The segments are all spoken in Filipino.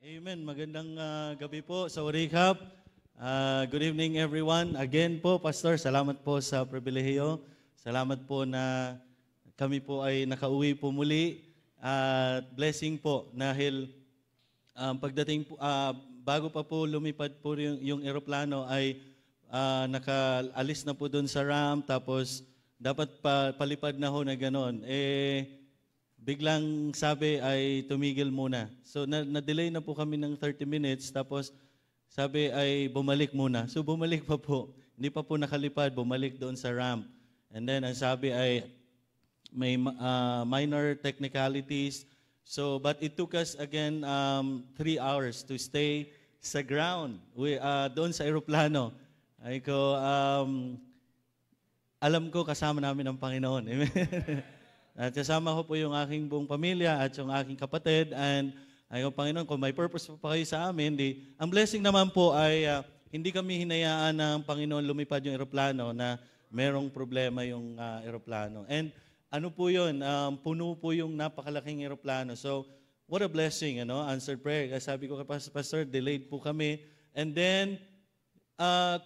Amen. Magandang gabi po sa Warikap. Good evening everyone. Again po, Pastor, salamat po sa pribilehiyo. Salamat po na kami po ay nakauwi po muli. At blessing po dahil pagdating po, bago pa po lumipad po yung eroplano ay nakaalis na po doon sa ramp. Tapos dapat palipad na ho na gano'n. Biglang sabi ay tumigil muna. So na-delay na po kami ng 30 minutes tapos sabi ay bumalik muna. So bumalik pa po. Hindi pa po nakalipad, bumalik doon sa ramp. And then ang sabi ay may minor technicalities. So but it took us again 3 hours to stay sa ground. Doon sa eroplano. Ay ko alam ko kasama namin ang Panginoon. Amen. At kasama ko po yung aking buong pamilya at yung aking kapatid. And ayaw, Panginoon, kung may purpose pa kayo sa amin, ang blessing naman po ay hindi kami hinayaan ng Panginoon lumipad yung eroplano na merong problema yung eroplano. And ano po yun? Puno po yung napakalaking eroplano. So, what a blessing, answered prayer. Kasi sabi ko kay Pastor, delayed po kami. And then,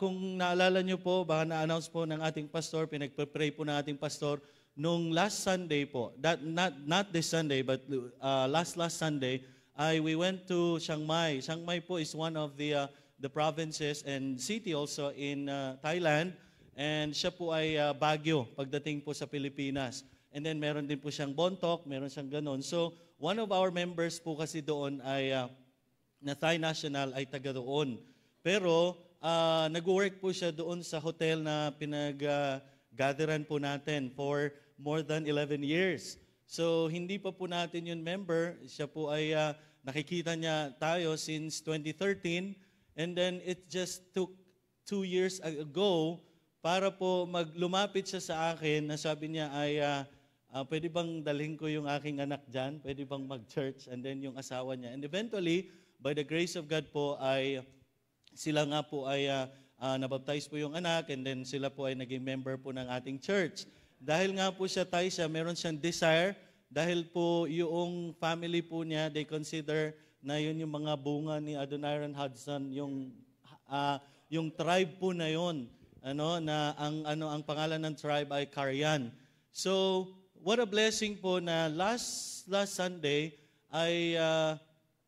kung naalala nyo po, baka na-announce po ng ating pastor, pinagpapray po ng ating pastor, nung last Sunday po, not this Sunday, but last Sunday, we went to Chiang Mai. Chiang Mai po is one of the provinces and city also in Thailand. And siya po ay Baguio pagdating po sa Pilipinas. And then meron din po siyang Bontoc, meron siyang ganon. So one of our members po kasi doon ay na Thai national ay taga doon. Pero nag-work po siya doon sa hotel na pinag-gatheran po natin for more than 11 years. So, hindi pa po natin yun member. Siya po ay nakikita niya tayo since 2013. And then, it just took 2 years ago para po lumapit siya sa akin na sabi niya ay, pwede bang dalhin ko yung aking anak dyan? Pwede bang mag-church? And then, yung asawa niya. And eventually, by the grace of God po, ay sila nga po ay nabaptize po yung anak. And then, sila po ay naging member po ng ating church. Dahil nga po siya Thai siya, meron siyang desire, dahil po yung family po niya, they consider na yun yung mga bunga ni Adoniram Hudson, yung tribe po na yun, ang pangalan ng tribe ay Carayan. So, what a blessing po na last Sunday ay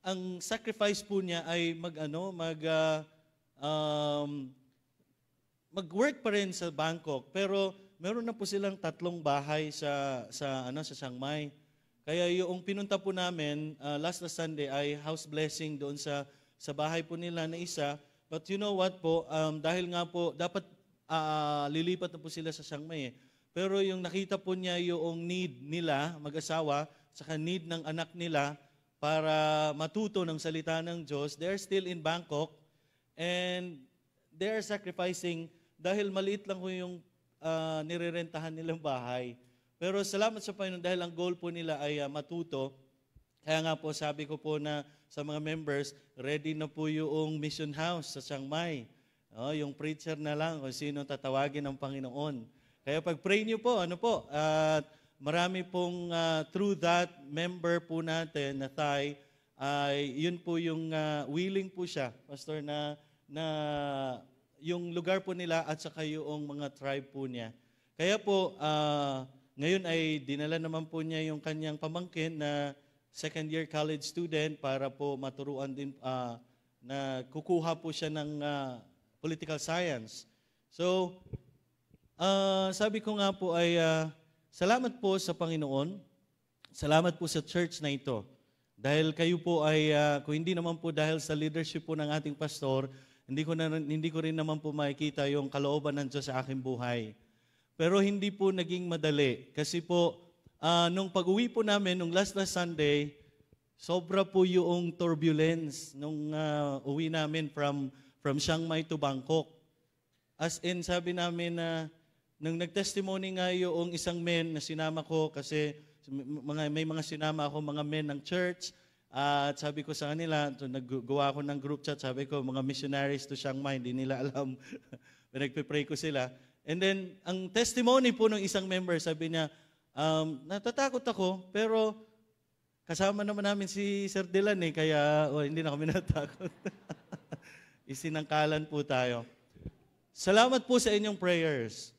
ang sacrifice po niya ay mag-work pa rin sa Bangkok, pero meron na po silang 3 bahay sa Chiang Mai. Kaya yung pinunta po namin last Sunday ay house blessing doon sa bahay po nila na isa. But you know what po, dahil nga po dapat lilipat na po sila sa Chiang Mai. Pero yung nakita po niya yung need nila, mag-asawa, saka need ng anak nila para matuto ng salita ng Diyos, they're still in Bangkok and they're sacrificing dahil maliit lang po yung nirerentahan nilang bahay. Pero salamat sa Panginoon dahil ang goal po nila ay matuto. Kaya nga po sabi ko po na sa mga members, ready na po yung mission house sa Chiang Mai. Yung preacher na lang kung sino tatawagin ng Panginoon. Kaya pag-pray niyo po, marami pong through that member po natin na Thai, yun po yung willing po siya, Pastor, na yung lugar po nila at saka yung mga tribe po niya. Kaya po, ngayon ay dinala naman po niya yung kanyang pamangkin na second-year college student para po maturuan din na kukuha po siya ng political science. So, sabi ko nga po ay salamat po sa Panginoon, salamat po sa church na ito. Dahil kayo po ay, kung hindi naman po dahil sa leadership po ng ating pastor, hindi ko rin naman po makikita yung kalooban ng Diyos sa aking buhay. Pero hindi po naging madali. Kasi po, nung pag-uwi po namin, nung last Sunday, sobra po yung turbulence nung uwi namin from Chiang Mai to Bangkok. As in, sabi namin na, nung nag-testimony nga yung isang men na sinama ko, kasi may mga sinama ako, mga men ng church, at sabi ko sa kanila, naggawa ako ng group chat, sabi ko, mga missionaries to Chiang Mai, hindi nila alam. Nagpe-pray ko sila. And then, ang testimony po ng isang member, sabi niya, natatakot ako, pero kasama naman namin si Sir Dylan kaya hindi na kami natakot. Isinangkalan po tayo. Salamat po sa inyong prayers.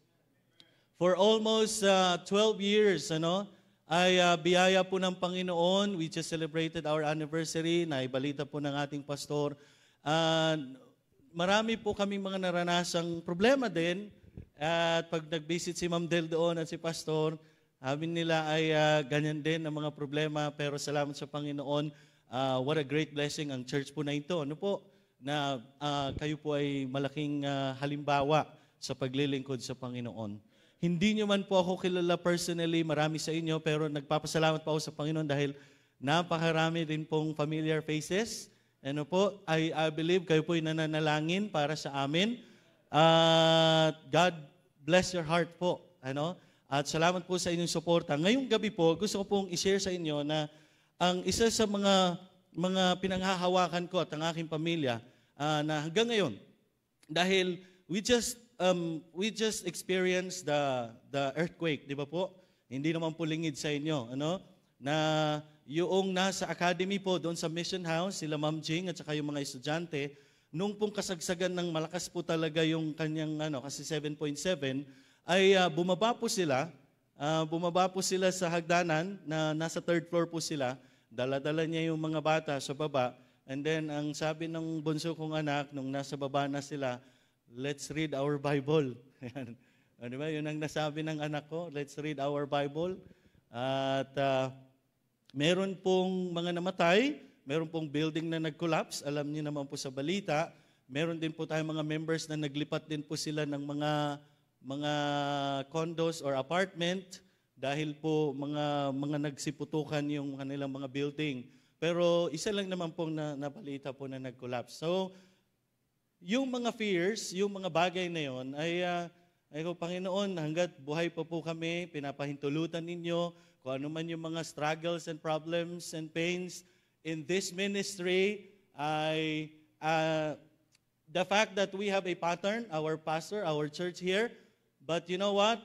For almost 12 years, ay biyaya po ng Panginoon. We just celebrated our anniversary. Naibalita po ng ating pastor. Marami po kaming mga naranasang problema din. At pag nag-visit si Ma'am Del doon at si pastor, amin nila ay ganyan din ang mga problema. Pero salamat sa Panginoon. What a great blessing ang church po na ito. Na kayo po ay malaking halimbawa sa paglilingkod sa Panginoon. Hindi nyo man po ako kilala personally, marami sa inyo, pero nagpapasalamat po ako sa Panginoon dahil napakarami din pong familiar faces. I believe kayo po ay nananalangin para sa amin. God bless your heart po. At salamat po sa inyong suporta. Ngayong gabi po, gusto ko pong i-share sa inyo na ang isa sa mga pinanghahawakan ko at ang aking pamilya na hanggang ngayon, dahil we just experienced the earthquake, di ba po? Hindi naman po lingid sa inyo, na yung nasa academy po doon sa Mission House, sila Ma'am Jing at saka yung mga estudyante, nung pong kasagsagan ng malakas po talaga yung kanyang kasi 7.7, ay bumaba po sila sa hagdanan na nasa third floor po sila. Dala-dala niya yung mga bata sa baba. And then, ang sabi ng bunso kong anak, nung nasa baba na sila, let's read our Bible. Diba? Yun ang nasabi ng anak ko, let's read our Bible. At meron pong mga namatay, meron pong building na nag-collapse, alam niyo naman po sa balita. Meron din po tayong mga members na naglipat din po sila ng mga condos or apartment dahil po mga nagsiputukan yung kanilang mga building. Pero isa lang naman pong nabalita po na nag-collapse. So, yung mga fears, yung mga bagay na yon ay Panginoon, hanggat buhay pa po kami, pinapahintulutan ninyo kung ano man yung mga struggles and problems and pains in this ministry, the fact that we have a pattern, our pastor, our church here, but you know what?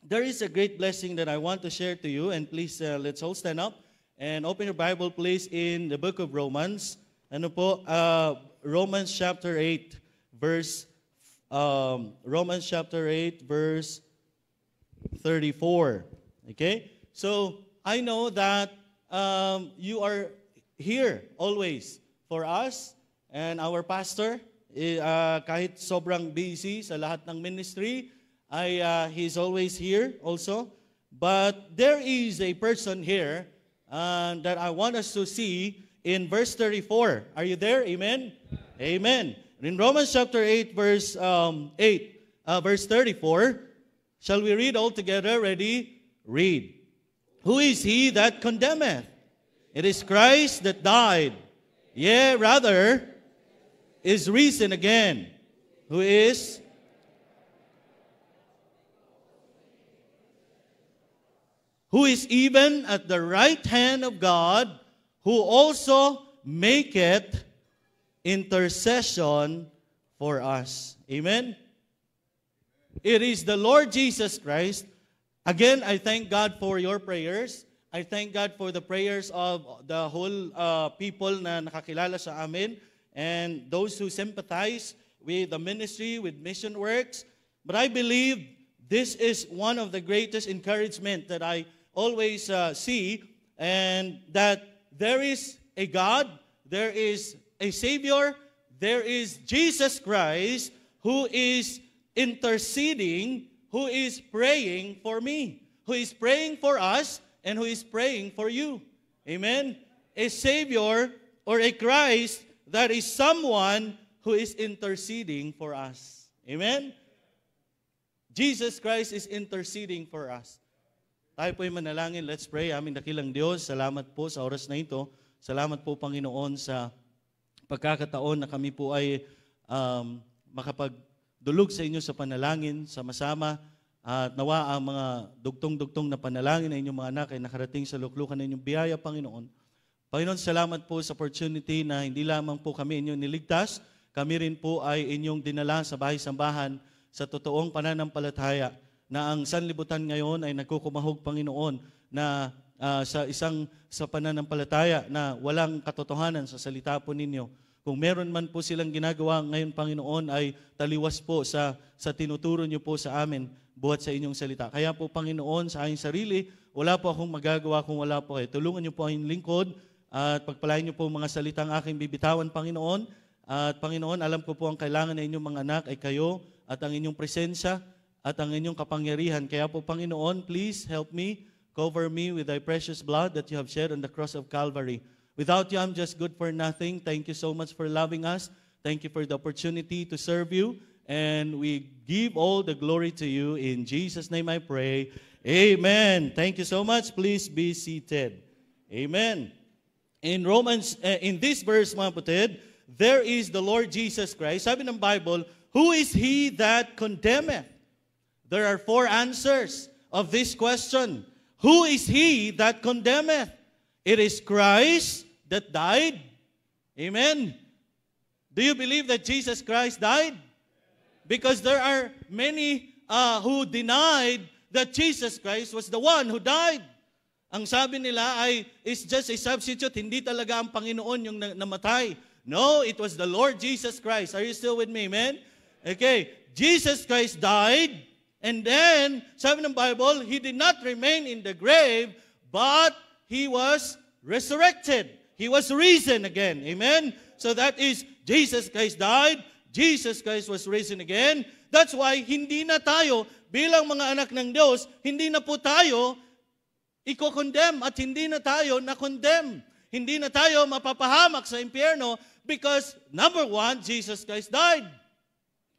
There is a great blessing that I want to share to you, and please, let's all stand up and open your Bible, please, in the book of Romans. Romans chapter 8, verse 34. Okay? So, I know that you are here always for us and our pastor. Kahit sobrang busy sa lahat ng ministry, he's always here also. But there is a person here that I want us to see in verse 34. Are you there? Amen? Amen. In Romans chapter 8, verse 34, shall we read all together? Ready? Read. Who is he that condemneth? It is Christ that died, yea, rather, is risen again, who is even at the right hand of God, who also maketh intercession for us. Amen? It is the Lord Jesus Christ. Again, I thank God for your prayers. I thank God for the prayers of the whole people na nakakilala sa amin and those who sympathize with the ministry, with mission works. But I believe this is one of the greatest encouragement that I always see, and that there is a God, there is a Savior, there is Jesus Christ who is interceding, who is praying for me, who is praying for us, and who is praying for you. Amen? A Savior or a Christ that is someone who is interceding for us. Amen? Jesus Christ is interceding for us. Tayo po'y manalangin. Let's pray. Aming dakilang Diyos, salamat po sa oras na ito. Salamat po, Panginoon, sa pagkakataon na kami po ay makapagdulog sa inyo sa panalangin, sama-sama. At nawa ang mga dugtong-dugtong na panalangin ng inyong mga anak ay nakarating sa luklukan ng inyong biyaya, Panginoon. Panginoon, salamat po sa opportunity na hindi lamang po kami inyong niligtas, kami rin po ay inyong dinala sa bahay-sambahan sa totoong pananampalataya na ang sanlibutan ngayon ay nagkukumahog, Panginoon, na sa pananampalataya na walang katotohanan sa salita po ninyo. Kung meron man po silang ginagawa ngayon, Panginoon, ay taliwas po sa tinuturo niyo po sa amin buhat sa inyong salita. Kaya po, Panginoon, sa aking sarili, wala po akong magagawa kung wala po kayo. Tulungan niyo po ang lingkod at pagpalain niyo po mga salitang aking bibitawan, Panginoon. At Panginoon, alam ko po ang kailangan ng inyong mga anak ay kayo at ang inyong presensya at ang inyong kapangyarihan. Kaya po, Panginoon, please help me, cover me with thy precious blood that you have shed on the cross of Calvary. Without you, I'm just good for nothing. Thank you so much for loving us. Thank you for the opportunity to serve you. And we give all the glory to you. In Jesus' name I pray. Amen. Thank you so much. Please be seated. Amen. In this verse, mga kapatid, there is the Lord Jesus Christ. Sabi ng Bible, who is he that condemneth? There are 4 answers of this question. Who is he that condemneth? It is Christ that died. Amen. Do you believe that Jesus Christ died? Because there are many who denied that Jesus Christ was the one who died. Ang sabi nila ay, it's just a substitute, hindi talaga ang Panginoon yung namatay. No, it was the Lord Jesus Christ. Are you still with me, amen? Okay, Jesus Christ died, and then, sabi ng Bible, He did not remain in the grave, but He was resurrected. He was risen again. Amen? So that is, Jesus Christ died, Jesus Christ was risen again. That's why, hindi na tayo, bilang mga anak ng Diyos, hindi na po tayo i-condemn at hindi na tayo na-condemn. Hindi na tayo mapapahamak sa impyerno because, number 1, Jesus Christ died.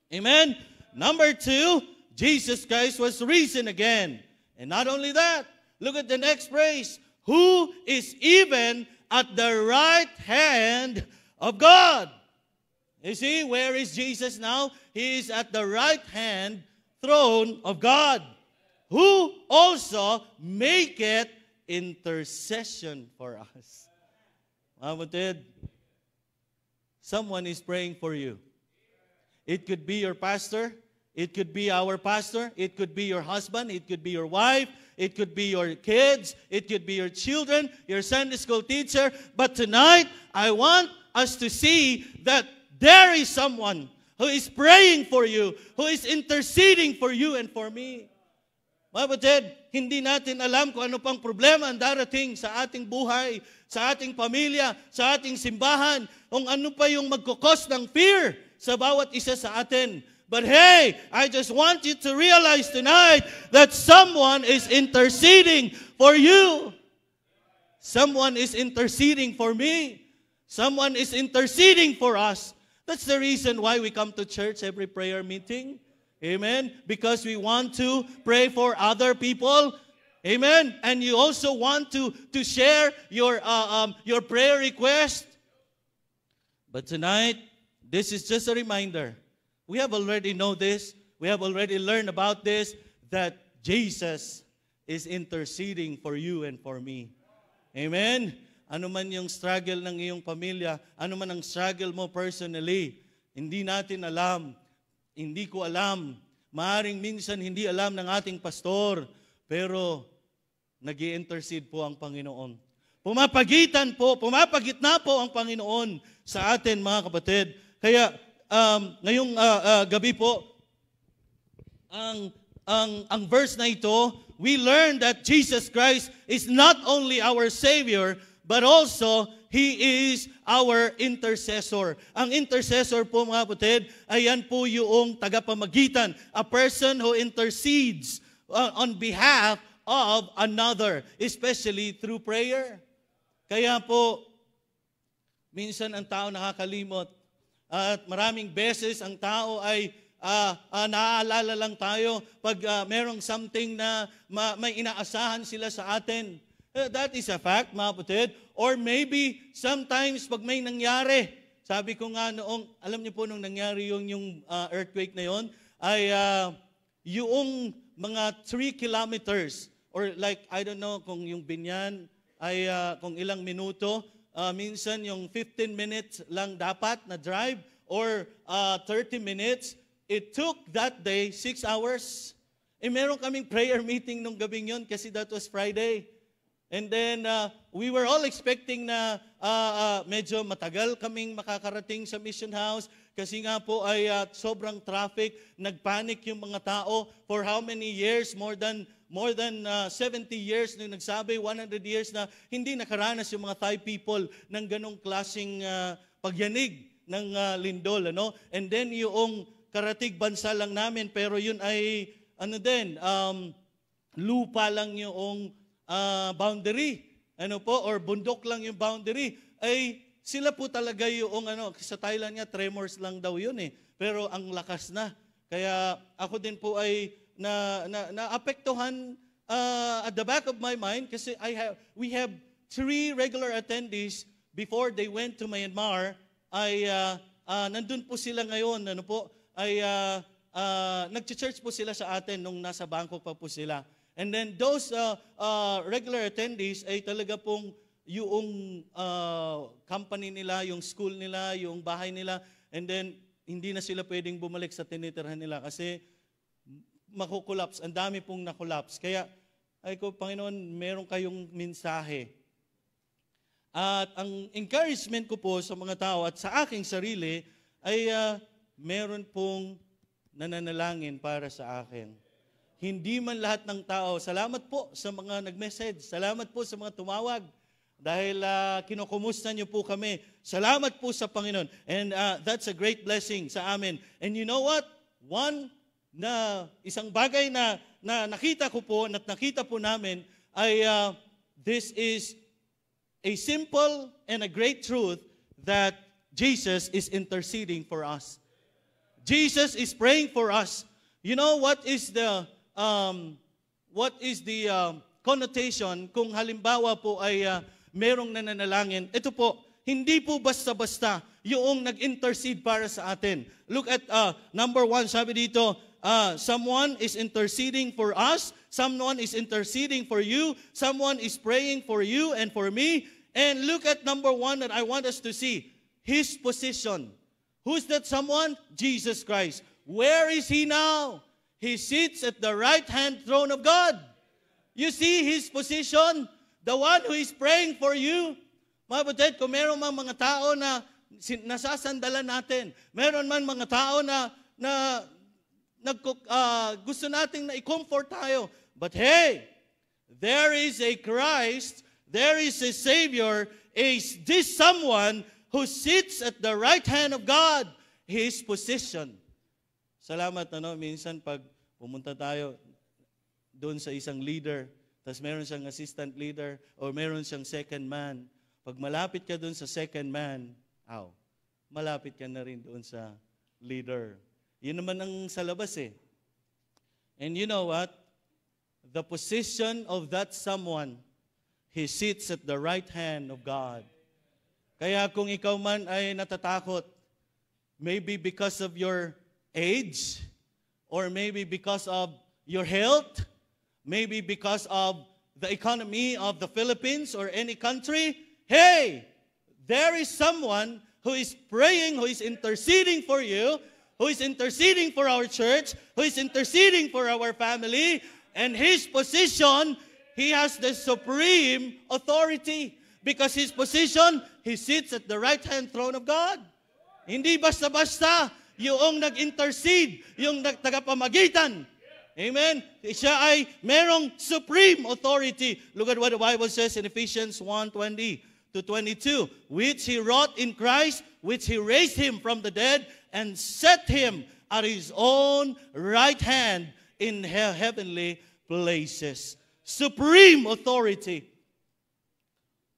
Amen? Number 2, Jesus Christ was risen again. And not only that, look at the next phrase. Who is even at the right hand of God. You see, where is Jesus now? He is at the right hand throne of God, who also maketh intercession for us. Mga kapatid, someone is praying for you. It could be your pastor. It could be our pastor. It could be your husband. It could be your wife. It could be your kids. It could be your children, your Sunday school teacher. But tonight, I want us to see that there is someone who is praying for you, who is interceding for you and for me. Mga kapatid, hindi natin alam kung ano pang problema ang darating sa ating buhay, sa ating pamilya, sa ating simbahan, kung ano pa yung magkukos ng fear sa bawat isa sa atin. But hey, I just want you to realize tonight that someone is interceding for you. Someone is interceding for me. Someone is interceding for us. That's the reason why we come to church every prayer meeting. Amen? Because we want to pray for other people. Amen? And you also want to share your prayer request. But tonight, this is just a reminder. We have already know this. We have already learned about this, that Jesus is interceding for you and for me. Amen? Ano man yung struggle ng iyong pamilya, ano man ang struggle mo personally, hindi natin alam, hindi ko alam, maaring minsan hindi alam ng ating pastor, pero nag-i-intercede po ang Panginoon. Pumapagit na po ang Panginoon sa atin, mga kapatid. Kaya, ngayong gabi po, ang verse na ito, we learn that Jesus Christ is not only our Savior, but also He is our intercessor. Ang intercessor po, mga kapatid, ayan po yung tagapamagitan, a person who intercedes on behalf of another, especially through prayer. Kaya po, minsan ang tao nakakalimot. At maraming beses ang tao ay naaalala lang tayo pag merong something na may inaasahan sila sa atin. That is a fact, mga kapatid. Or maybe sometimes pag may nangyari, sabi ko nga noong, alam niyo po nung nangyari yung earthquake na yon, ay yung mga 3 kilometers, or like, I don't know kung yung Binyan ay kung ilang minuto, minsan yung 15 minutes lang dapat na drive or 30 minutes. It took that day 6 hours. Meron kaming prayer meeting nung gabing yun kasi that was Friday. And then, we were all expecting na medyo matagal kaming makakarating sa mission house kasi nga po ay sobrang traffic, nagpanic yung mga tao for how many years? More than 70 years nung nagsabi, 100 years na hindi nakaranas yung mga Thai people ng ganong klaseng pagyanig ng lindol. Ano? And then yung karatig bansa lang namin, pero yun ay lupa lang yung boundary, or bundok lang yung boundary, ay sila po talaga yung sa Thailand nga tremors lang daw yun pero ang lakas na. Kaya ako din po ay naapektuhan at the back of my mind kasi we have 3 regular attendees before they went to Myanmar ay nandun po sila ngayon, nag-church po sila sa atin nung nasa Bangkok pa po sila. And then those regular attendees ay talaga pong yung company nila, yung school nila, yung bahay nila, and then hindi na sila pwedeng bumalik sa tinitirhan nila kasi makukulaps. Ang dami pong nakulaps. Kaya, ay ko, Panginoon, meron kayong mensahe. At ang encouragement ko po sa mga tao at sa aking sarili ay meron pong nananalangin para sa akin. Hindi man lahat ng tao. Salamat po sa mga nag-message. Salamat po sa mga tumawag. Dahil kinukumusta niyo po kami. Salamat po sa Panginoon. And that's a great blessing sa amin. And you know what? Isang bagay na nakita ko po, at nakita po namin, ay this is a simple and a great truth that Jesus is interceding for us. Jesus is praying for us. You know what is the connotation kung halimbawa po ay merong nananalangin? Ito po, hindi po basta-basta yung nag-intercede para sa atin. Look at number 1, sabi dito, someone is interceding for us, someone is interceding for you, someone is praying for you and for me. And look at number 1 that I want us to see, His position. Who's that someone? Jesus Christ. Where is He now? He sits at the right-hand throne of God. You see His position? The one who is praying for you. Mga kapatid, kung meron man mga tao na nasasandalan natin, meron man mga tao na gusto nating na i-comfort tayo. But hey, there is a Christ, there is a Savior, is this someone who sits at the right hand of God, His position. Salamat, minsan pag pumunta tayo doon sa isang leader, tapos meron siyang assistant leader, or meron siyang second man. Pag malapit ka doon sa second man, malapit ka na rin doon sa leader. Yun naman ang sa labas And you know what? The position of that someone, he sits at the right hand of God. Kaya kung ikaw man ay natatakot, maybe because of your age, or maybe because of your health, maybe because of the economy of the Philippines or any country, hey, there is someone who is praying, who is interceding for you, who is interceding for our church, who is interceding for our family, and his position, he has the supreme authority. Because his position, he sits at the right-hand throne of God. Hindi basta-basta yung nag-intercede, yung tagapamagitan. Amen? Siya ay merong supreme authority. Look at what the Bible says in Ephesians 1:20 to 22. Which he wrought in Christ, which he raised him from the dead, and set him at his own right hand in heavenly places. Supreme authority.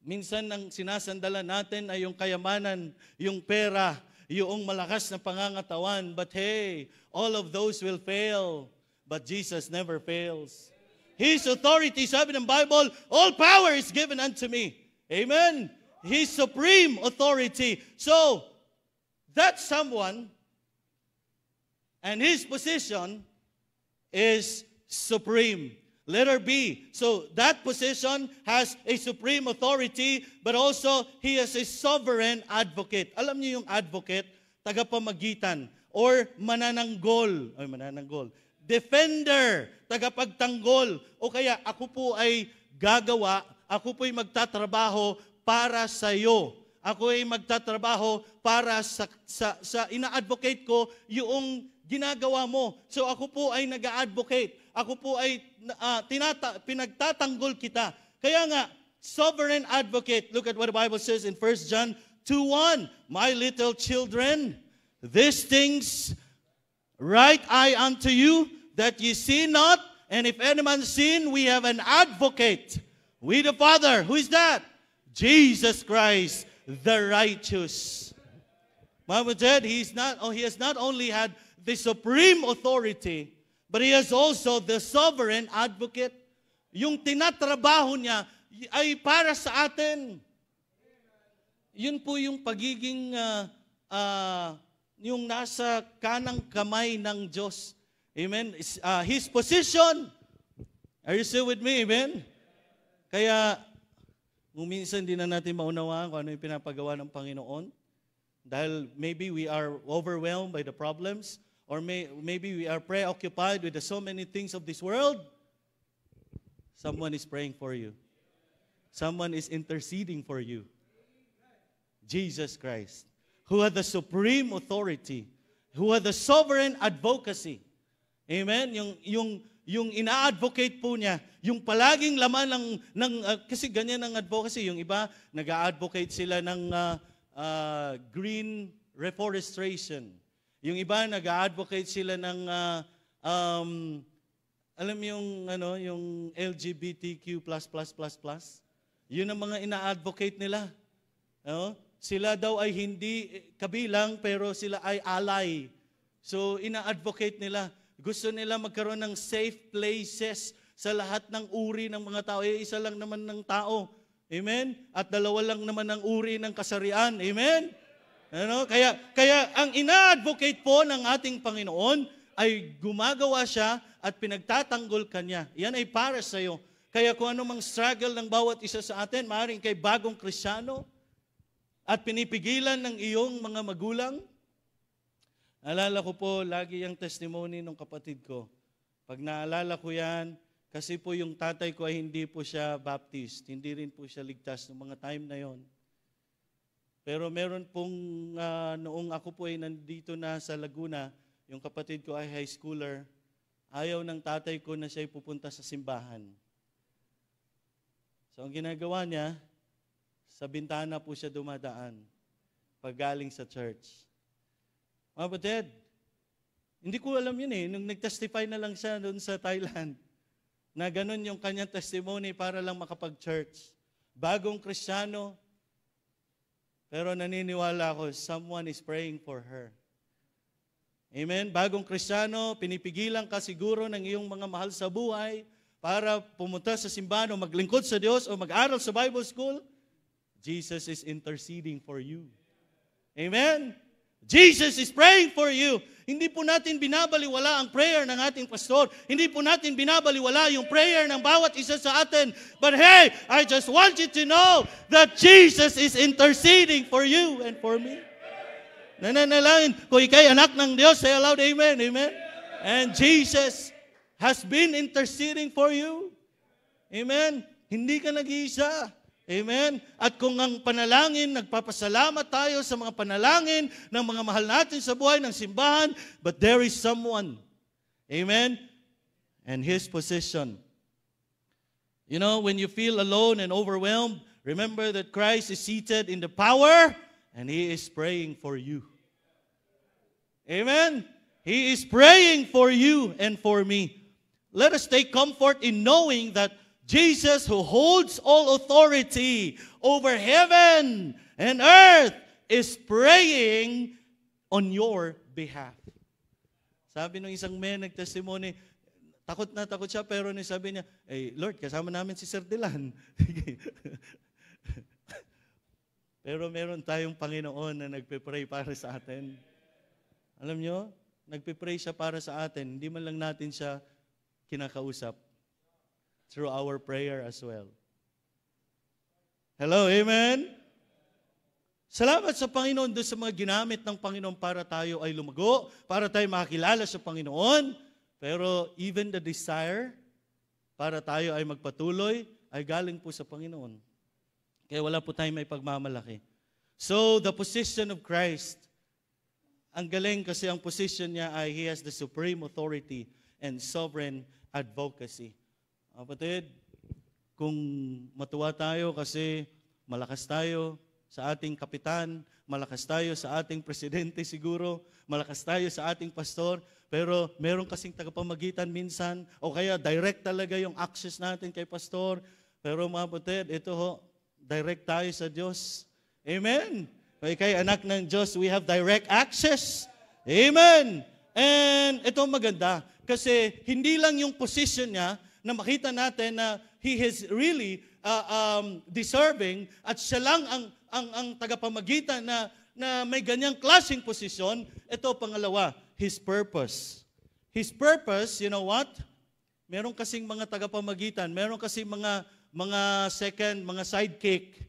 Minsan ang sinasandalan natin ay yung kayamanan, yung pera, yung malakas na pangangatawan. But hey, all of those will fail. But Jesus never fails. His authority, sabi ng Bible, all power is given unto me. Amen? His supreme authority. So, that someone and his position is supreme. Letter B. So, that position has a supreme authority, but also he is a sovereign advocate. Alam niyo yung advocate, tagapamagitan, or manananggol. Ay, manananggol. Defender, tagapagtanggol. O kaya, ako po ay gagawa, ako po'y magtatrabaho para sa iyo. Ako ay magtatrabaho para sa ina-advocate ko yung ginagawa mo. So ako po ay nag-advocate. Ako po ay pinagtatanggol kita. Kaya nga, sovereign advocate. Look at what the Bible says in 1 John 2:1. My little children, these things write I unto you, that ye sin not. And if any man sin, we have an advocate with the Father. Who is that? Jesus Christ, the righteous. Mama said, he has not only had the supreme authority, but he has also the sovereign advocate. Yung tinatrabaho niya ay para sa atin. Yun po yung pagiging yung nasa kanang kamay ng Diyos. Amen? His position. Are you still with me? Amen? Kaya, minsan di na natin maunawaan kung ano yung pinapagawa ng Panginoon. Dahil maybe we are overwhelmed by the problems, or maybe we are preoccupied with so many things of this world. Someone is praying for you. Someone is interceding for you. Jesus Christ, who had the supreme authority, who had the sovereign advocacy. Amen? Yung ina-advocate po niya, yung palaging laman kasi ganyan ang advocacy. Yung iba, nag-a-advocate sila ng green reforestation. Yung iba, nag-a-advocate sila ng, alam yung LGBTQ++++. Yun ang mga ina-advocate nila. Sila daw ay hindi kabilang, pero sila ay ally. So, ina-advocate nila. Gusto nila magkaroon ng safe places sa lahat ng uri ng mga tao. Isa lang naman ng tao. Amen? At dalawa lang naman ng uri ng kasarian. Amen? Kaya ang ina-advocate po ng ating Panginoon ay gumagawa siya at pinagtatanggol kanya. Yan ay para sa iyo. Kaya kung ano mang struggle ng bawat isa sa atin, maaaring kay bagong Kristiyano at pinipigilan ng iyong mga magulang. Alala ko po lagi yung testimony ng kapatid ko. Pag naalala ko yan, kasi po yung tatay ko ay hindi po siya Baptist, hindi rin po siya ligtas noong mga time na yon. Pero meron pong, noong ako po ay nandito na sa Laguna, yung kapatid ko ay high schooler, ayaw ng tatay ko na siya pupunta sa simbahan. So ang ginagawa niya, sa bintana po siya dumadaan pag galing sa church. Mga kapatid, hindi ko alam yun nung nag-testify na lang siya doon sa Thailand, na ganun yung kanyang testimony para lang makapag-church. Bagong Kristiyano, pero naniniwala ako, someone is praying for her. Amen? Bagong Kristiyano, pinipigilan ka siguro ng iyong mga mahal sa buhay para pumunta sa simbahan o maglingkod sa Diyos o mag-aral sa Bible school. Jesus is interceding for you. Amen? Jesus is praying for you. Hindi po natin binabaliwala ang prayer ng ating pastor. Hindi po natin binabaliwala yung prayer ng bawat isa sa atin. But hey, I just want you to know that Jesus is interceding for you and for me. Nananalangin, kung ikay anak ng Diyos, say aloud, amen, amen. And Jesus has been interceding for you. Amen. Hindi ka nag-iisa. Amen? At kung ang panalangin, nagpapasalamat tayo sa mga panalangin ng mga mahal natin sa buhay ng simbahan, but there is someone. Amen? And his position. You know, when you feel alone and overwhelmed, remember that Christ is seated in the power and he is praying for you. Amen? He is praying for you and for me. Let us take comfort in knowing that Jesus, who holds all authority over heaven and earth, is praying on your behalf. Sabi ng isang man, nag-testimony, takot na takot siya, pero sabi niya, hey, Lord, kasama namin si Sir Dylan. Pero meron tayong Panginoon na nagpe-pray para sa atin. Alam nyo, nagpe-pray siya para sa atin, hindi man lang natin siya kinakausap. Through our prayer as well. Hello, amen? Salamat sa Panginoon doon sa mga ginamit ng Panginoon para tayo ay lumago, para tayo makakilala sa Panginoon. Pero even the desire para tayo ay magpatuloy, ay galing po sa Panginoon. Kaya wala po tayong may pagmamalaki. So, the position of Christ, ang galing kasi ang position niya ay He has the supreme authority and sovereign advocacy. Kapatid, kung matuwa tayo kasi malakas tayo sa ating kapitan, malakas tayo sa ating presidente siguro, malakas tayo sa ating pastor, pero meron kasing tagapamagitan minsan, o kaya direct talaga yung access natin kay pastor. Pero mga kapatid, ito ho, direct tayo sa Diyos. Amen? Kay anak ng Diyos, we have direct access. Amen! And ito maganda, kasi hindi lang yung position niya na makita natin na He is really deserving at siya lang ang tagapamagitan na may ganyang klaseng posisyon. Ito pangalawa, His purpose. His purpose, you know what? Meron kasing mga tagapamagitan, meron kasing mga second, mga sidekick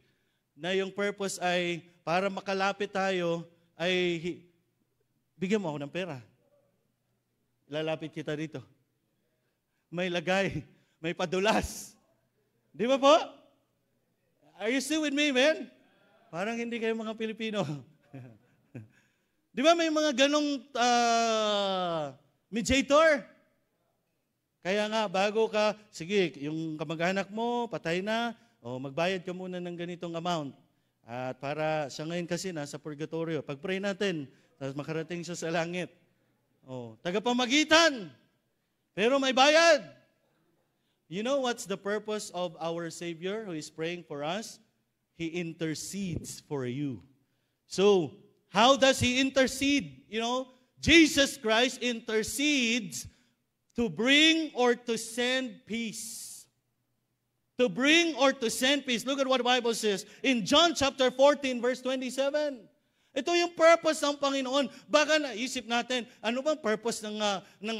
na yung purpose ay para makalapit tayo ay bigyan mo ako ng pera. Lalapit kita dito. May lagay, may padulas. Di ba po? Are you still with me, man? Parang hindi kayo mga Pilipino. Di ba may mga ganong mediator? Kaya nga, bago ka, sige, yung kamag-anak mo, patay na, o magbayad ka muna ng ganitong amount. At para siya ngayon kasi nasa purgatorio. Pag-pray natin, tapos makarating siya sa langit. O, tagapamagitan, pero may bayad. You know what's the purpose of our Savior who is praying for us? He intercedes for you. So, how does He intercede? You know, Jesus Christ intercedes to bring or to send peace. To bring or to send peace. Look at what the Bible says in John chapter 14, verse 27. Ito yung purpose ng Panginoon. Baka naisip natin, ano bang purpose ng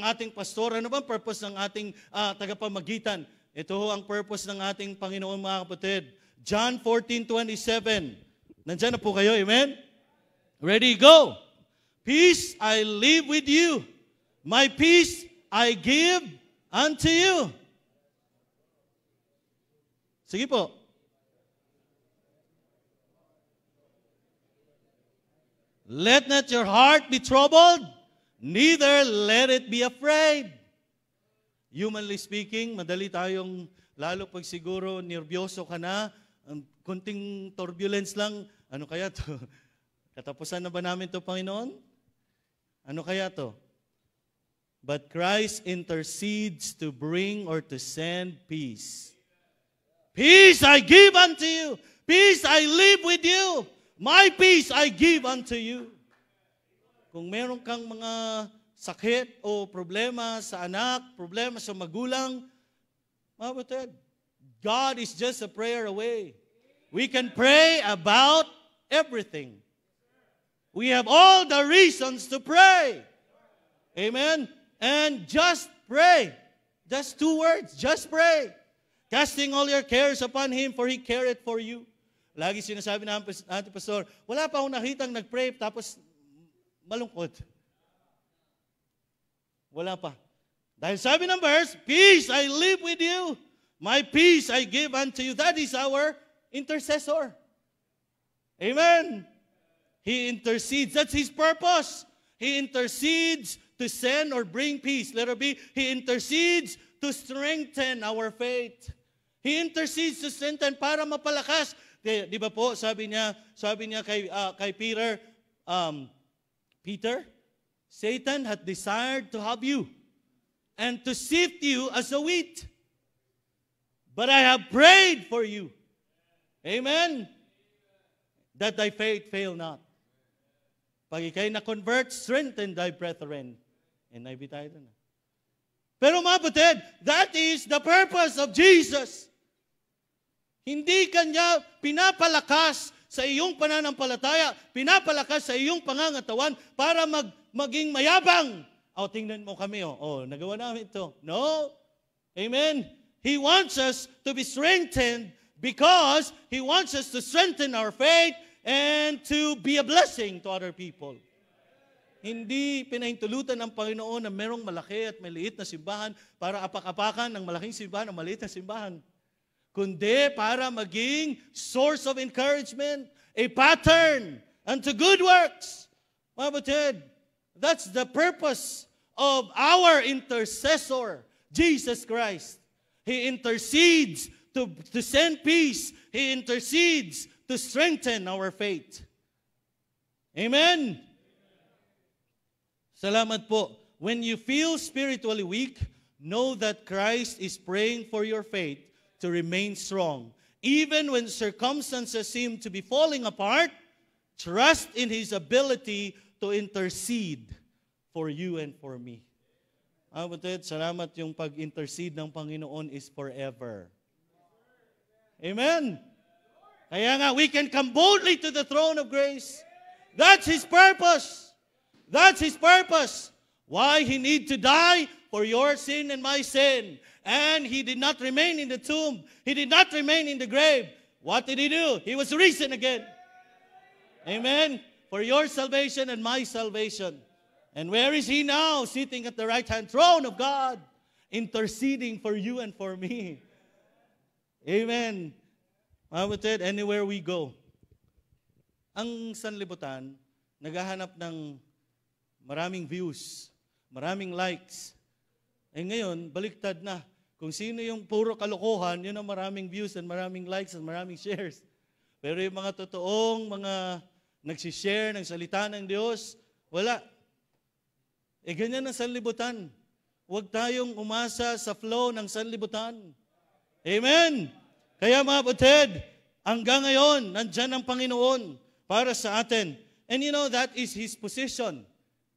ating pastor? Ano bang purpose ng ating tagapamagitan? Ito ang purpose ng ating Panginoon, mga kapatid. John 14:27. Nandiyan na po kayo, amen? Ready, go! Peace I leave with you. My peace I give unto you. Sige po. Let not your heart be troubled, neither let it be afraid. Humanly speaking, madali tayong, lalo pag siguro nervyoso ka na, kunting turbulence lang, ano kaya to? Katapusan na ba namin to, Panginoon? Ano kaya to? But Christ intercedes to bring or to send peace. Peace I give unto you. Peace I live with you. My peace I give unto you. Kung meron kang mga sakit o problema sa anak, problema sa magulang, mga kapatid, God is just a prayer away. We can pray about everything. We have all the reasons to pray. Amen? And just pray. Just 2 words, just pray. Casting all your cares upon Him, for He careth for you. Lagi sinasabi ng ating pastor, wala pa akong nakitang nag-pray tapos malungkot. Wala pa. Dahil sabi ng verse, peace I live with you, my peace I give unto you. That is our intercessor. Amen. He intercedes. That's His purpose. He intercedes to send or bring peace. Letter B, He intercedes to strengthen our faith. He intercedes to strengthen para mapalakas. Di ba po, sabi niya kay Peter, Peter, Satan hath desired to have you and to sift you as a wheat. But I have prayed for you. Amen? That thy faith fail not. Pag ikay na-convert, strengthen thy brethren. And I be tayo na. Pero mga kapatid, that is the purpose of Jesus. Hindi Kanya pinapalakas sa iyong pananampalataya, pinapalakas sa iyong pangangatawan para maging mayabang. O, tingnan mo kami, nagawa namin ito. No. Amen. He wants us to be strengthened because He wants us to strengthen our faith and to be a blessing to other people. Hindi pinahintulutan ng Panginoon na merong malaki at maliit na simbahan para apak-apakan ng malaking simbahan ng maliit na simbahan. Kundi para maging source of encouragement, a pattern unto good works. Mga batid, that's the purpose of our intercessor, Jesus Christ. He intercedes to send peace. He intercedes to strengthen our faith. Amen? Salamat po. When you feel spiritually weak, know that Christ is praying for your faith to remain strong. Even when circumstances seem to be falling apart, trust in His ability to intercede for you and for me. Abuted, salamat yung pag-intercede ng Panginoon is forever. Amen? Kaya nga, we can come boldly to the throne of grace. That's His purpose. That's His purpose. Why He need to die for your sin and my sin. And He did not remain in the tomb. He did not remain in the grave. What did He do? He was risen again. Amen? For your salvation and my salvation. And where is He now? Sitting at the right-hand throne of God, interceding for you and for me. Amen. Mabuted, anywhere we go. Ang sanlibutan, naghahanap ng maraming views, maraming likes. Ngayon, baliktad na. Kung sino yung puro kalokohan, yun ang maraming views and maraming likes and maraming shares. Pero yung mga totoong, mga nagsishare ng salita ng Diyos, wala. Ganyan ang sanlibutan. Huwag tayong umasa sa flow ng sanlibutan. Amen? Kaya mga kapatid, hanggang ngayon, nandyan ang Panginoon para sa atin. And you know, that is His position.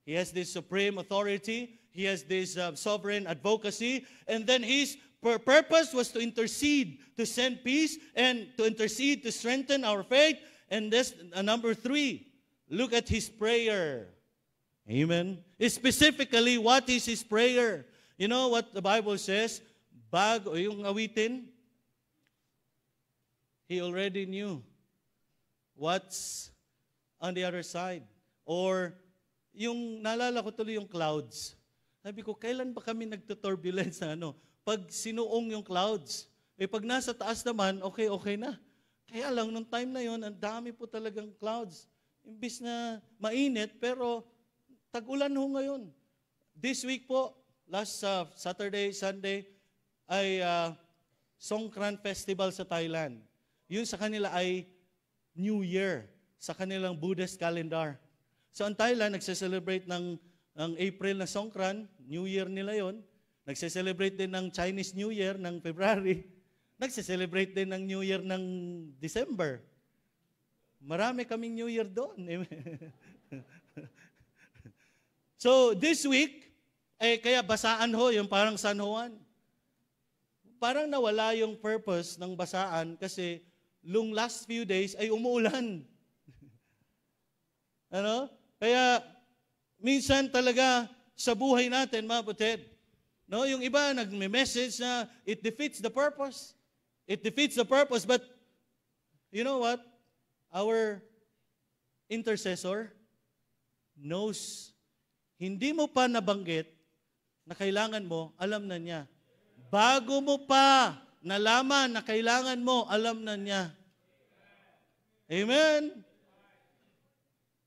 He has this supreme authority. He has this sovereign advocacy. And then His purpose was to intercede, to send peace, and to intercede, to strengthen our faith. And this, number 3, look at His prayer. Amen. Specifically, what is His prayer? You know what the Bible says? Bago yung awitin, He already knew what's on the other side. Or, yung naalala ko tuloy yung clouds. Sabi ko, kailan ba kami nagtuturbulence na ano? Pag sinuong yung clouds. Pag nasa taas naman, okay na. Kaya lang, nung time na yon, ang dami po talagang clouds. Imbis na mainit, pero tag-ulan ho ngayon. This week po, last Saturday, Sunday, ay Songkran Festival sa Thailand. Yun sa kanila ay New Year, sa kanilang Buddhist calendar. So ang Thailand, nagse-celebrate ng April na Songkran, New Year nila yon. Nagse-celebrate din ng Chinese New Year ng February. Nagse-celebrate din ng New Year ng December. Marami kaming New Year doon. So, this week, kaya basaan ho, yung parang San Juan. Parang nawala yung purpose ng basaan kasi long last few days ay umuulan. Ano? Kaya, minsan talaga sa buhay natin, mga kapatid, no? Yung iba nagme-message na it defeats the purpose. It defeats the purpose, but you know what? Our intercessor knows. Hindi mo pa nabanggit na kailangan mo, alam na niya. Bago mo pa nalaman na kailangan mo, alam na niya. Amen?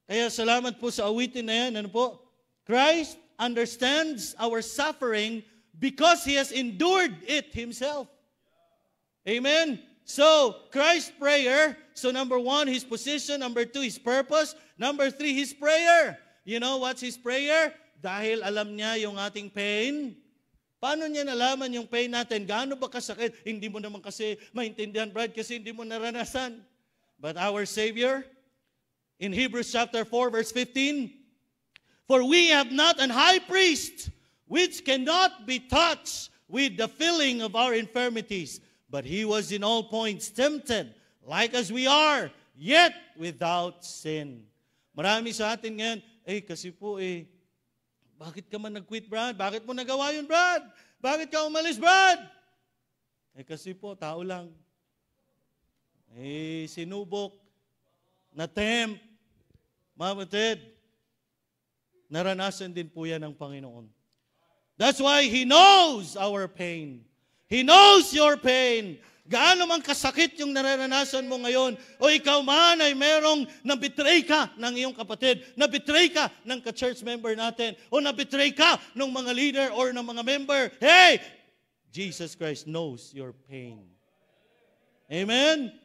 Kaya salamat po sa awitin na yan. Ano po? Christ understands our suffering because He has endured it Himself. Amen? So, Christ's prayer, so number 1, His position. Number 2, His purpose. Number 3, His prayer. You know what's His prayer? Dahil alam niya yung ating pain. Paano niya nalaman yung pain natin? Gaano ba kasakit? Hindi mo naman kasi maintindihan, Brad, kasi hindi mo naranasan. But our Savior, in Hebrews chapter 4, verse 15, for we have not an high priest which cannot be touched with the feeling of our infirmities, but He was in all points tempted, like as we are, yet without sin. Marami sa atin ngayon, kasi po bakit ka man nag-quit, Brad? Bakit mo nagawa yun, Brad? Bakit ka umalis, Brad? Kasi po, tao lang. Sinubok, na-tempt, mga kapatid. Naranasan din po yan ng Panginoon. That's why He knows our pain. He knows your pain. Gaano man kasakit yung nararanasan mo ngayon, o ikaw man ay merong nabitray ka ng iyong kapatid, nabitray ka ng ka-church member natin, o nabitray ka ng mga leader or ng mga member, hey! Jesus Christ knows your pain. Amen?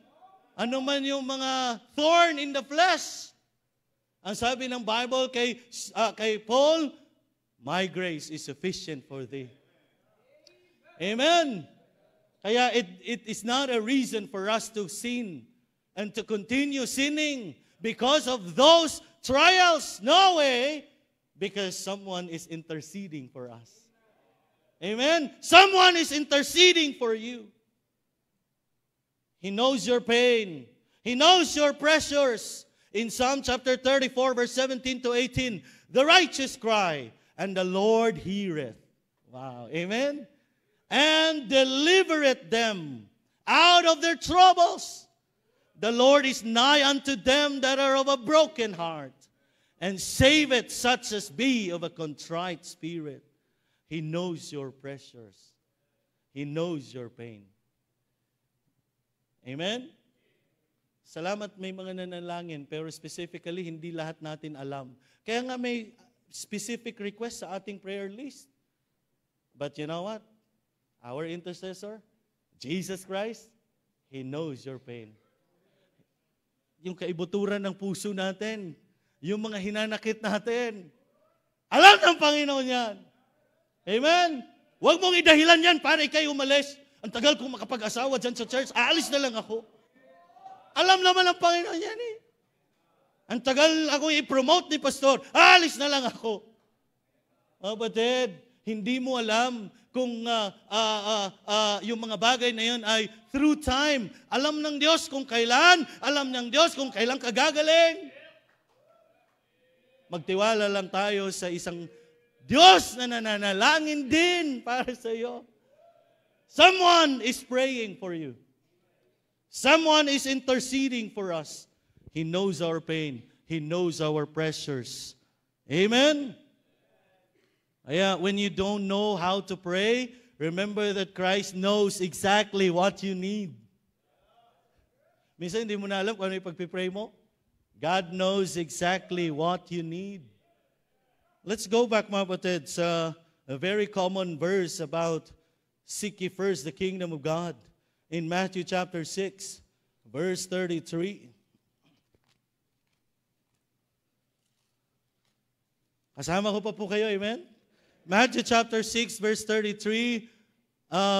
Ano man yung mga thorn in the flesh, ang sabi ng Bible kay Paul, my grace is sufficient for thee. Amen? Kaya it is not a reason for us to sin and to continue sinning because of those trials. No way, because someone is interceding for us. Amen? Someone is interceding for you. He knows your pain. He knows your pressures. In Psalm chapter 34, verse 17 to 18, the righteous cry, and the Lord heareth. Wow. Amen? And delivereth them out of their troubles. The Lord is nigh unto them that are of a broken heart, and saveth such as be of a contrite spirit. He knows your pressures. He knows your pain. Amen? Salamat may mga nanalangin, pero specifically, hindi lahat natin alam. Kaya nga may specific request sa ating prayer list. But you know what? Our intercessor, Jesus Christ, He knows your pain. Yung kaibuturan ng puso natin, yung mga hinanakit natin, alam ng Panginoon yan. Amen? Huwag mong idahilan yan para ikay umalis. Ang tagal kong makapag-asawa dyan sa church, aalis na lang ako. Alam naman ng Panginoon yan eh. Ang tagal ako i-promote ni pastor, aalis na lang ako. Kapatid, hindi mo alam kung yung mga bagay na yun ay through time. Alam ng Diyos kung kailan, alam ng Diyos kung kailan kagagaling. Magtiwala lang tayo sa isang Diyos na nananalangin din para sa iyo. Someone is praying for you. Someone is interceding for us. He knows our pain. He knows our pressures. Amen? When you don't know how to pray, remember that Christ knows exactly what you need. Minsan hindi mo na alam kung ano yung pagpipray mo. God knows exactly what you need. Let's go back, mga kapatid, sa a very common verse about seek ye first the kingdom of God. In Matthew chapter 6, verse 33. Kasama ko pa po kayo, amen? Matthew chapter 6, verse 33.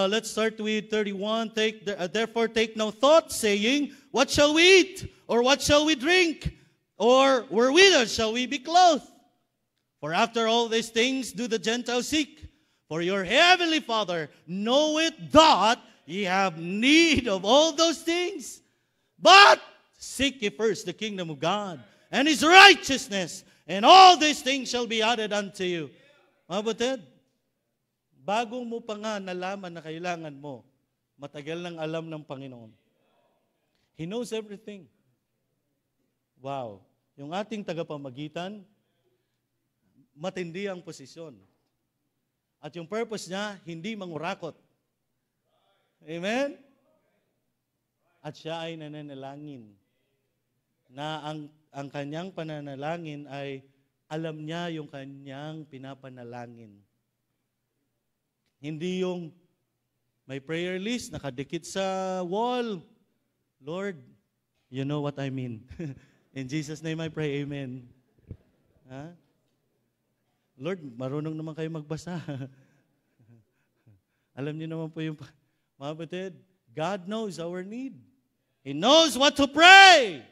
Let's start with 31. Therefore take no thought, saying, what shall we eat? Or what shall we drink? Or wherewithal shall we be clothed? For after all these things do the Gentiles seek. For your heavenly Father knoweth that ye have need of all those things. But seek ye first the kingdom of God and His righteousness, and all these things shall be added unto you. Mga batid, bago mo pa nga nalaman na kailangan mo, matagal nang alam ng Panginoon. He knows everything. Wow. Yung ating tagapamagitan, matindi ang posisyon. At yung purpose niya, hindi mangurakot. Amen? At siya ay nananalangin na ang kanyang pananalangin ay alam niya yung kanyang pinapanalangin. Hindi yung may prayer list, nakadikit sa wall. Lord, you know what I mean. In Jesus' name I pray, amen. Ha? Lord, marunong naman kayo magbasa. Alam niyo naman po yung mga batid, God knows our need. He knows what to pray.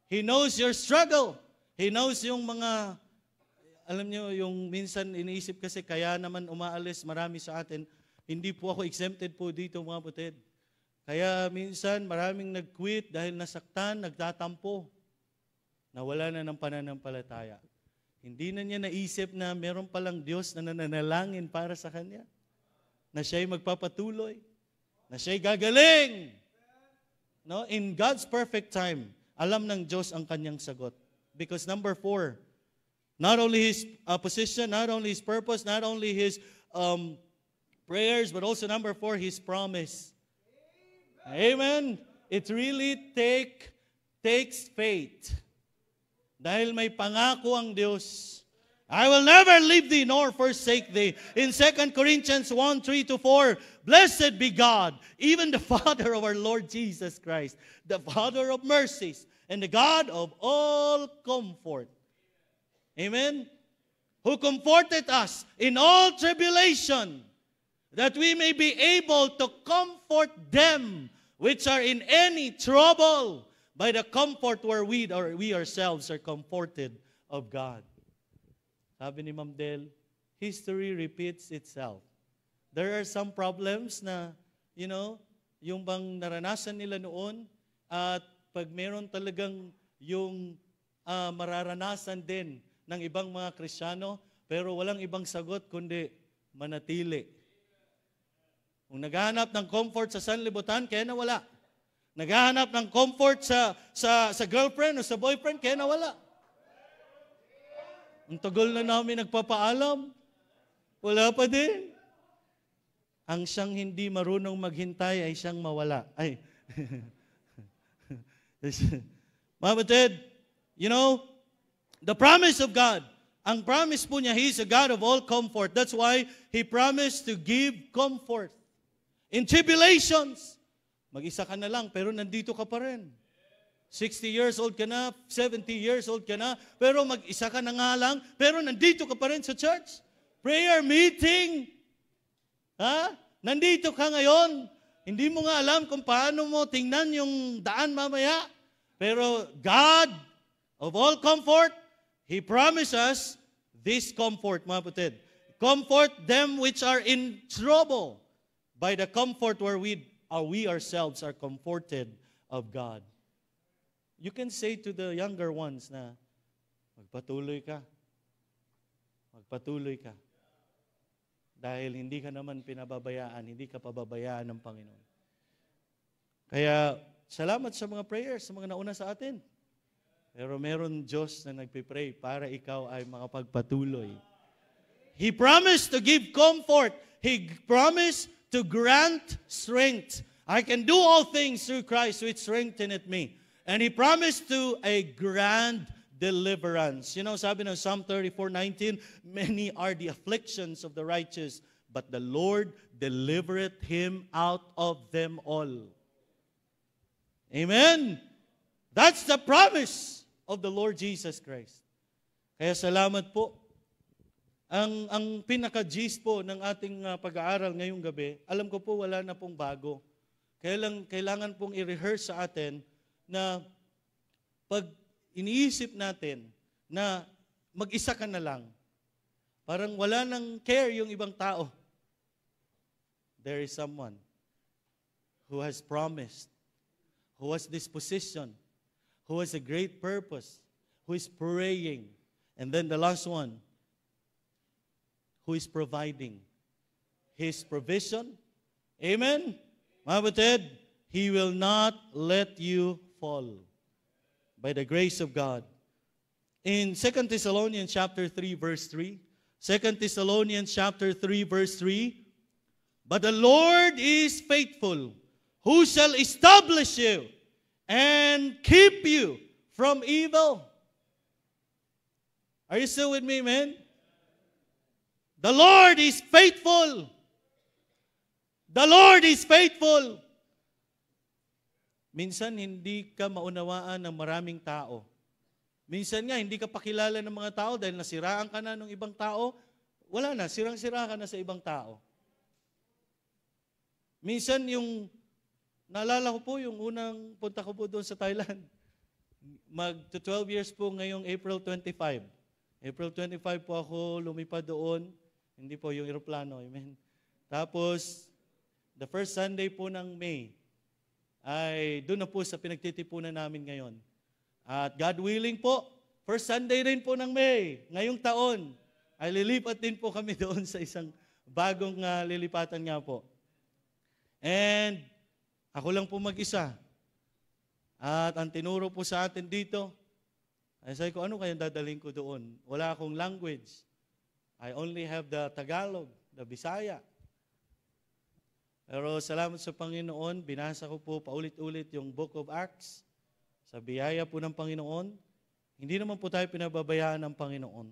He knows your struggle. He knows yung mga, alam niyo, yung minsan iniisip kasi kaya naman umaalis marami sa atin. Hindi po ako exempted po dito, mga batid. Kaya minsan maraming nag-quit dahil nasaktan, nagtatampo. Nawala na ng pananampalataya. Hindi na niya naisip na meron palang Diyos na nananalangin para sa kanya. Na siya'y magpapatuloy. Na siya'y gagaling. No? In God's perfect time, alam ng Diyos ang kanyang sagot. Because number 4, Not only his position, not only his purpose, not only his prayers, but also number 4, his promise. Amen. It really takes faith. Dahil may pangako ang Diyos. I will never leave thee nor forsake thee. In 2 Corinthians 1:3-4, blessed be God, even the Father of our Lord Jesus Christ, the Father of mercies, and the God of all comfort. Amen? Who comforted us in all tribulation, that we may be able to comfort them which are in any trouble by the comfort where we ourselves are comforted of God. Sabi ni Ma'am Del, history repeats itself. There are some problems na, yung bang naranasan nila noon, at pag meron talagang yung mararanasan din ng ibang mga Kristiyano, pero walang ibang sagot kundi manatili. Kung naghahanap ng comfort sa sanlibutan, kaya nawala. Naghahanap ng comfort sa girlfriend o sa boyfriend, kaya nawala. Ang tagal na namin nagpapaalam, wala pa din. Ang siyang hindi marunong maghintay ay siyang mawala. Ay. Mga batid, the promise of God, ang promise po niya, He's a God of all comfort. That's why He promised to give comfort. In tribulations, mag-isa ka na lang, pero nandito ka pa rin. 60 years old ka na, 70 years old ka na, pero mag-isa ka na nga lang, pero nandito ka pa rin sa church. Prayer meeting. Nandito ka ngayon. Hindi mo nga alam kung paano mo tingnan yung daan mamaya. Pero God, of all comfort, He promised us this comfort, mga kapatid. Comfort them which are in trouble by the comfort where we ourselves are comforted of God. You can say to the younger ones na, magpatuloy ka. Magpatuloy ka. Dahil hindi ka naman pinababayaan, hindi ka pababayaan ng Panginoon. Kaya, salamat sa mga prayers, sa mga nauna sa atin. Pero meron Diyos na nagpipray para ikaw ay makapagpatuloy. He promised to give comfort. He promised to grant strength. I can do all things through Christ which strengtheneth me. And He promised to a grand deliverance. Sabi ng Psalm 34:19, many are the afflictions of the righteous, but the Lord delivereth him out of them all. Amen? That's the promise of the Lord Jesus Christ. Kaya salamat po. Ang pinaka-gist po ng ating pag-aaral ngayong gabi, alam ko po wala na pong bago. Kailangan pong i-rehearse sa atin na pag iniisip natin na mag-isa ka na lang, parang wala nang care yung ibang tao. There is someone who has promised, who has disposition, who has a great purpose, who is praying. And then the last one, who is providing His provision. Amen? Mga batid, He will not let you fall by the grace of God. In 2 Thessalonians chapter 3, verse 3, 2 Thessalonians chapter 3, verse 3, but the Lord is faithful, who shall establish you and keep you from evil. Are you still with me, man? The Lord is faithful. The Lord is faithful. Minsan hindi ka maunawaan ng maraming tao. Minsan nga hindi ka pakilala ng mga tao dahil nasiraan ka na ng ibang tao. Wala na, sirang-sira ka na sa ibang tao. Minsan naalala ko po yung unang punta ko po doon sa Thailand. Mag-12 years po ngayong April 25. April 25 po ako lumipad doon. Hindi po yung eroplano, amen. Tapos, the first Sunday po ng May, ay doon na po sa pinagtitipunan namin ngayon. At God willing po, first Sunday rin po ng May, ngayong taon, ay lilipat din po kami doon sa isang bagong lilipatan nga po. And ako lang po mag-isa. At ang tinuro po sa atin dito, Ay sabi ko, ano kayang dadalhin ko doon? Wala akong language. I only have the Tagalog, the Bisaya. Pero salamat sa Panginoon, binasa ko po paulit-ulit yung Book of Acts. Sa biyaya po ng Panginoon, hindi naman po tayo pinababayaan ng Panginoon.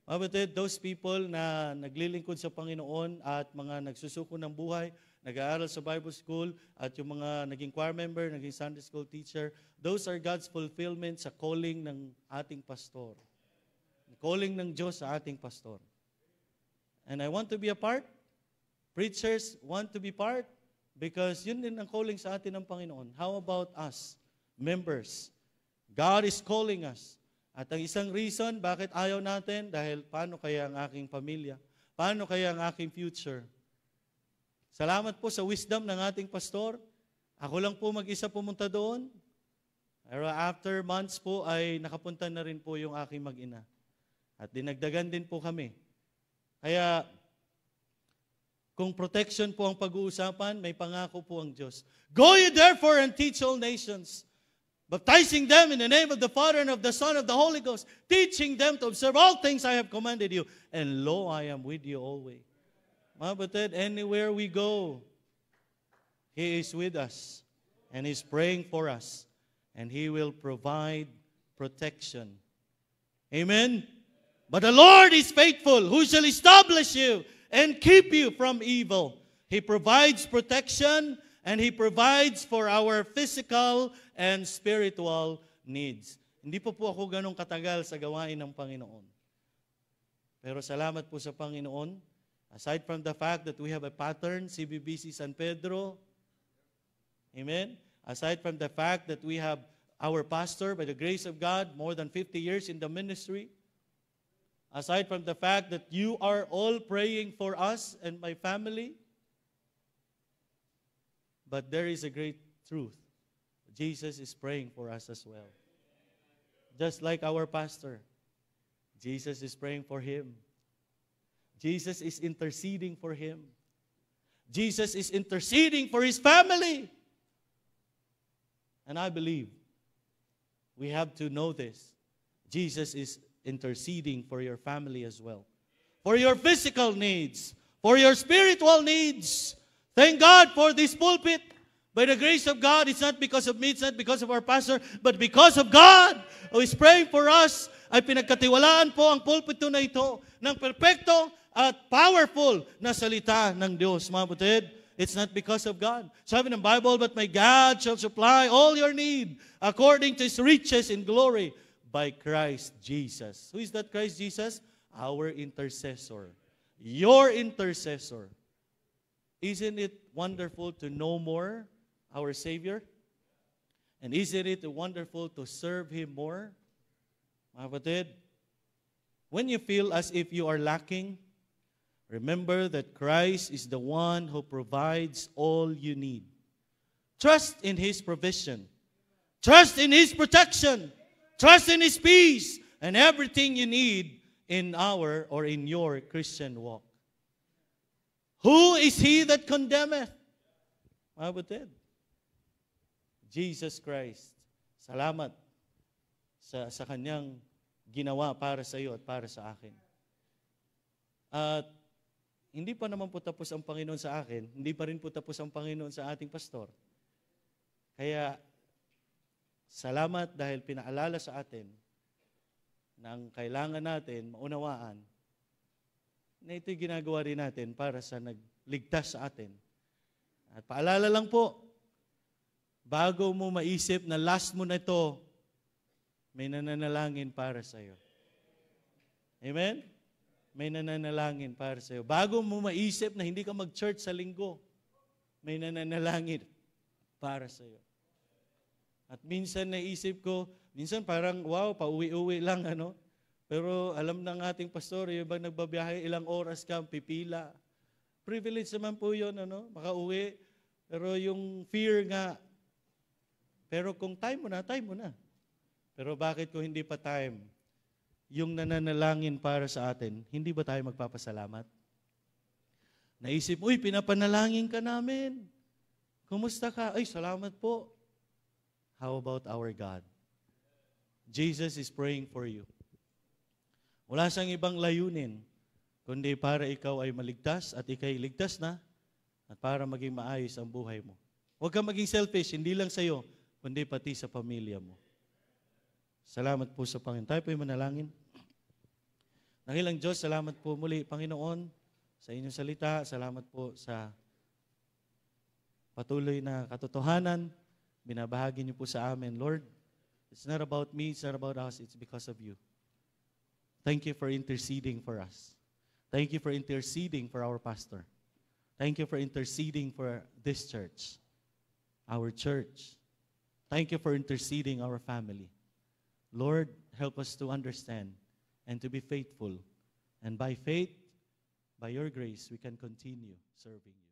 Mabatid, those people na naglilingkod sa Panginoon at mga nagsusuko ng buhay, nag-aaral sa Bible School, at yung mga naging choir member, naging Sunday School teacher, those are God's fulfillment sa calling ng ating pastor. Calling ng Diyos sa ating pastor. And I want to be a part. Preachers want to be part because yun din ang calling sa atin ng Panginoon. How about us, members? God is calling us. At ang isang reason bakit ayaw natin, dahil paano kaya ang aking pamilya? Paano kaya ang aking future? Salamat po sa wisdom ng ating pastor. Ako lang po mag-isa pumunta doon. Pero after months po ay nakapunta na rin po yung aking mag-ina. At dinagdagan din po kami. Kaya kung protection po ang pag-uusapan, may pangako po ang Diyos. Go ye therefore and teach all nations, baptizing them in the name of the Father and of the Son and of the Holy Ghost, teaching them to observe all things I have commanded you. And lo, I am with you always. Mga batid, anywhere we go, He is with us. And He's praying for us. And He will provide protection. Amen? But the Lord is faithful, who shall establish you and keep you from evil. He provides protection, and He provides for our physical and spiritual needs. Hindi po ako ganong katagal sa gawain ng Panginoon. Pero salamat po sa Panginoon. Aside from the fact that we have a pattern, CBBC San Pedro, amen? Aside from the fact that we have our pastor, by the grace of God, more than 50 years in the ministry, aside from the fact that you are all praying for us and my family, but there is a great truth. Jesus is praying for us as well. Just like our pastor, Jesus is praying for him. Jesus is interceding for him. Jesus is interceding for his family. And I believe we have to know this. Jesus is interceding for your family as well. For your physical needs. For your spiritual needs. Thank God for this pulpit. By the grace of God, it's not because of me, it's not because of our pastor, but because of God who is praying for us. Ay pinagkatiwalaan po ang pulpit na ito ng perpekto at powerful na salita ng Diyos. Mga butid, it's not because of God. Sabi ng Bible, but my God shall supply all your need according to His riches in glory by Christ Jesus. Who is that Christ Jesus? Our intercessor. Your intercessor. Isn't it wonderful to know more our Savior? And isn't it wonderful to serve Him more? Mga kapatid, when you feel as if you are lacking, remember that Christ is the one who provides all you need. Trust in His provision. Trust in His protection. Trust in His peace and everything you need in our or in your Christian walk. Who is He that condemneth? Mga kapatid, Jesus Christ. Salamat sa Kanyang ginawa para sa iyo at para sa akin. At hindi pa naman po tapos ang Panginoon sa akin, hindi pa rin po tapos ang Panginoon sa ating pastor. Kaya, salamat dahil pinaalala sa atin ng kailangan natin maunawaan na ito'y ginagawa rin natin para sa nagligtas sa atin. At paalala lang po, bago mo maisip na last mo na ito, may nananalangin para sa iyo. Amen? May nananalangin para sa iyo. Bago mo maisip na hindi ka mag-church sa linggo, may nananalangin para sa iyo. At minsan naisip ko, minsan parang, wow, pauwi-uwi lang, ano? Pero alam ng ating pastor, yung bang nagbabiyahe, ilang oras ka, pipila. Privilege naman po yun, ano? Makauwi. Pero yung fear nga, pero kung time mo na, time mo na. Pero bakit kung hindi pa time? Yung nananalangin para sa atin, hindi ba tayo magpapasalamat? Naisip, uy, pinapanalangin ka namin. Kumusta ka? Ay, salamat po. How about our God? Jesus is praying for you. Wala siyang ibang layunin, kundi para ikaw ay maligtas at ikay ligtas na at para maging maayos ang buhay mo. Huwag kang maging selfish, hindi lang sa iyo, kundi pati sa pamilya mo. Salamat po sa Panginoon. Tayo po'y manalangin. Dakilang Diyos, salamat po muli, Panginoon, sa inyong salita. Salamat po sa patuloy na katotohanan. Binabahagi niyo po sa amin. Lord, it's not about me, it's not about us, it's because of you. Thank you for interceding for us. Thank you for interceding for our pastor. Thank you for interceding for this church, our church. Thank you for interceding our family. Lord, help us to understand and to be faithful. And by faith, by your grace, we can continue serving you.